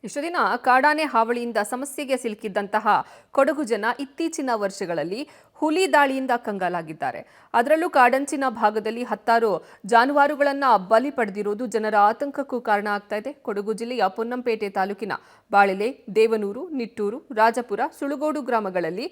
ಇಷ್ಟು ದಿನ ಕಾಡಾನೆ ಹಾವಳಿಯಿಂದ ಸಮಸ್ಯೆಗೆ ಸಿಲುಕಿದ್ದಂತಹ ಕೊಡಗು ಜನ ಇತ್ತೀಚಿನ ವರ್ಷಗಳಲ್ಲಿ ಹುಲಿ ದಾಳಿಯಿಂದ ಕಂಗಾಲಾಗಿದ್ದಾರೆ. ಅದರಲ್ಲೂ ಕಾಡಂಚಿನ ಭಾಗದಲ್ಲಿ ಹತ್ತಾರು ಜಾನುವಾರುಗಳನ್ನ ಬಲಿ ಪಡೆದಿರುವುದು ಜನರ ಆತಂಕಕ್ಕೂ ಕಾರಣ ಆಗ್ತಾ ಇದೆ. ಕೊಡಗು ಜಿಲ್ಲೆಯ ಪೊನ್ನಂಪೇಟೆ ತಾಲೂಕಿನ ಬಾಳೆಲೆ, ದೇವನೂರು, ನಿಟ್ಟೂರು, ರಾಜಪುರ, ಸುಳುಗೋಡು ಗ್ರಾಮಗಳಲ್ಲಿ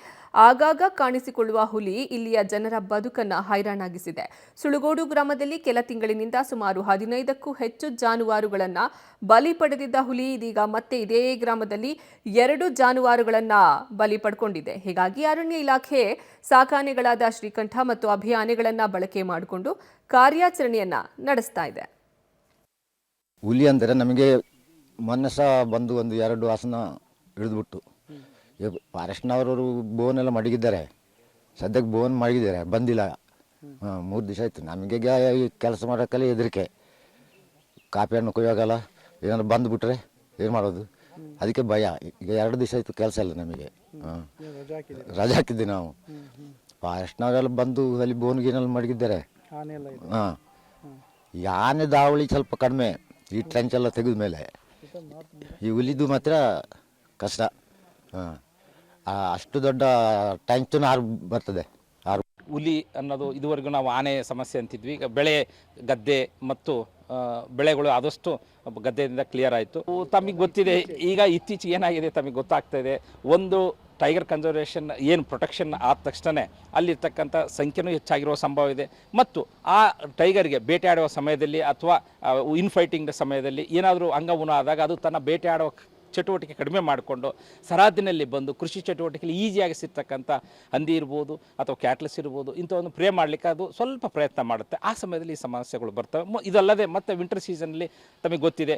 ಆಗಾಗ ಕಾಣಿಸಿಕೊಳ್ಳುವ ಹುಲಿ ಇಲ್ಲಿಯ ಜನರ ಬದುಕನ್ನ ಹೈರಾಣಾಗಿಸಿದೆ. ಸುಳುಗೋಡು ಗ್ರಾಮದಲ್ಲಿ ಕೆಲ ತಿಂಗಳಿನಿಂದ ಸುಮಾರು 15ಕ್ಕೂ ಹೆಚ್ಚು ಜಾನುವಾರುಗಳನ್ನ ಬಲಿ ಪಡೆದಿದ್ದ ಹುಲಿ ಇದೀಗ ಮತ್ತೆ ಇದೇ ಗ್ರಾಮದಲ್ಲಿ 2 ಜಾನುವಾರುಗಳನ್ನ ಬಲಿ ಪಡ್ಕೊಂಡಿದೆ. ಹೀಗಾಗಿ ಅರಣ್ಯ ಇಲಾಖೆ ಸಾಕಾನೆಗಳಾದ ಶ್ರೀಕಂಠ ಮತ್ತು ಅಭಯ ಆನೆಗಳನ್ನ ಬಳಕೆ ಮಾಡಿಕೊಂಡು ಕಾರ್ಯಾಚರಣೆಯನ್ನ ನಡೆಸ್ತಾ ಇದೆ. ಹುಲಿ ಅಂದರೆ ನಮಗೆ ಮೊನ್ನೆ ಸಹ ಬಂದು ಒಂದು 2 ಹಾಸನ ಹಿಡಿದ್ಬಿಟ್ಟು ಫಾರೆಸ್ಟ್ನವರು ಬೋನೆಲ್ಲ ಮಡಗಿದ್ದಾರೆ. ಸದ್ಯಕ್ಕೆ ಬೋನ್ ಮಡಗಿದ್ದಾರೆ, ಬಂದಿಲ್ಲ. 3 ದಿವಸ ಆಯಿತು. ನಮಗೆ ಕೆಲಸ ಮಾಡೋಕ್ಕಲ್ಲ ಹೆದರಿಕೆ. ಕಾಫಿ ಹಣ್ಣು ಕೊಯ್ಯೋಗಲ್ಲ, ಏನಾದ್ರು ಬಂದುಬಿಟ್ರೆ ಏನು ಮಾಡೋದು, ಅದಕ್ಕೆ ಭಯ. ಈಗ 2 ದಿವಸ ಆಯಿತು ಕೆಲಸ ಇಲ್ಲ ನಮಗೆ. ರಜೆ ಹಾಕಿದ್ವಿ ನಾವು. ಫಾರೆಸ್ಟ್ನವರೆಲ್ಲ ಬಂದು ಅಲ್ಲಿ ಬೋನ್ಗಿನಲ್ಲಿ ಮಡಗಿದ್ದಾರೆ. ಈ ಆನೆ ದಾವಳಿ ಸ್ವಲ್ಪ ಕಡಿಮೆ ಈ ಟ್ರೆಂಚ್ ಎಲ್ಲ ತೆಗೆದ ಮೇಲೆ. ಈ ಹುಲಿದು ಮಾತ್ರ ಕಷ್ಟ. ಅಷ್ಟು ದೊಡ್ಡ ಟ್ಯಾಂಕ್ನ ಬರ್ತದೆ. ಹುಲಿ ಅನ್ನೋದು ಇದುವರೆಗೂ ನಾವು ಆನೆ ಸಮಸ್ಯೆ ಅಂತಿದ್ವಿ. ಈಗ ಬೆಳೆ, ಗದ್ದೆ ಮತ್ತು ಬೆಳೆಗಳು ಆದಷ್ಟು ಗದ್ದೆಯಿಂದ ಕ್ಲಿಯರ್ ಆಯಿತು. ತಮಗೆ ಗೊತ್ತಿದೆ, ಈಗ ಇತ್ತೀಚೆಗೆ ಏನಾಗಿದೆ ತಮಗೆ ಗೊತ್ತಾಗ್ತಾ ಇದೆ. ಒಂದು ಟೈಗರ್ ಕನ್ಸರ್ವೇಷನ್ ಏನು ಪ್ರೊಟೆಕ್ಷನ್ ಆದ ತಕ್ಷಣ ಅಲ್ಲಿರ್ತಕ್ಕಂಥ ಸಂಖ್ಯೆನೂ ಹೆಚ್ಚಾಗಿರುವ ಸಂಭವ ಇದೆ. ಮತ್ತು ಆ ಟೈಗರ್ಗೆ ಬೇಟೆಯಾಡುವ ಸಮಯದಲ್ಲಿ ಅಥವಾ ಇನ್ಫೈಟಿಂಗ್ ಸಮಯದಲ್ಲಿ ಏನಾದರೂ ಅಂಗವುನ ಆದಾಗ ಅದು ತನ್ನ ಬೇಟೆಯಾಡುವ ಚಟುವಟಿಕೆ ಕಡಿಮೆ ಮಾಡಿಕೊಂಡು ಸರಹದ್ದಿನಲ್ಲಿ ಬಂದು ಕೃಷಿ ಚಟುವಟಿಕೆಯಲ್ಲಿ ಈಸಿಯಾಗಿ ಸಿಗ್ತಕ್ಕಂಥ ಹಂದಿ ಇರ್ಬೋದು ಅಥವಾ ಕ್ಯಾಟ್ಲಸ್ ಇರ್ಬೋದು, ಇಂಥವನ್ನು ಪ್ರೇ ಮಾಡಲಿಕ್ಕೆ ಅದು ಸ್ವಲ್ಪ ಪ್ರಯತ್ನ ಮಾಡುತ್ತೆ. ಆ ಸಮಯದಲ್ಲಿ ಈ ಸಮಸ್ಯೆಗಳು ಬರ್ತವೆ. ಇದಲ್ಲದೆ ಮತ್ತು ವಿಂಟರ್ ಸೀಸನ್ನಲ್ಲಿ ತಮಗೆ ಗೊತ್ತಿದೆ,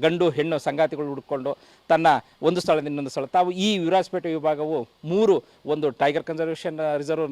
ಗಂಡು ಹೆಣ್ಣು ಸಂಗಾತಿಗಳು ಹುಡ್ಕೊಂಡು ತನ್ನ ಒಂದು ಸ್ಥಳದಿಂದ ಇನ್ನೊಂದು ಸ್ಥಳ. ತಾವು ಈ ವಿರಾಜಪೇಟೆ ವಿಭಾಗವು 3 ಒಂದು ಟೈಗರ್ ಕನ್ಸರ್ವೇಷನ್ ರಿಸರ್ವ್